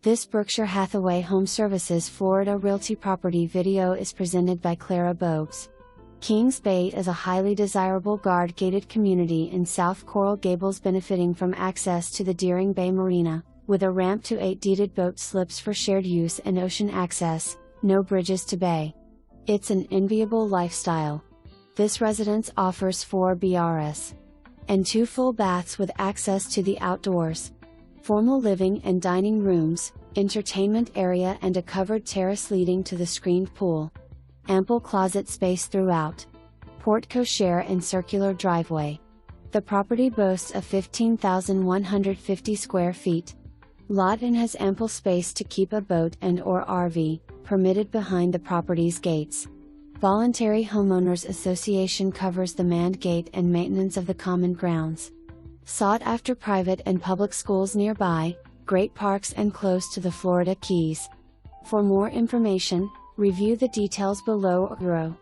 This Berkshire Hathaway HomeServices Florida Realty property video is presented by Clara Bobes. Kings Bay is a highly desirable guard-gated community in South Coral Gables benefiting from access to the Deering Bay Marina, with a ramp to 8 deeded boat slips for shared use and ocean access, no bridges to bay. It's an enviable lifestyle. This residence offers 4 BRs and 2 full baths with access to the outdoors. Formal living and dining rooms, entertainment area and a covered terrace leading to the screened pool. Ample closet space throughout. Porte cochere and circular driveway. The property boasts a 15,150 square feet lot and has ample space to keep a boat and/or RV permitted behind the property's gates. Voluntary Homeowners Association covers the manned gate and maintenance of the common grounds. Sought after private and public schools nearby, great parks and close to the Florida Keys. For more information, review the details below or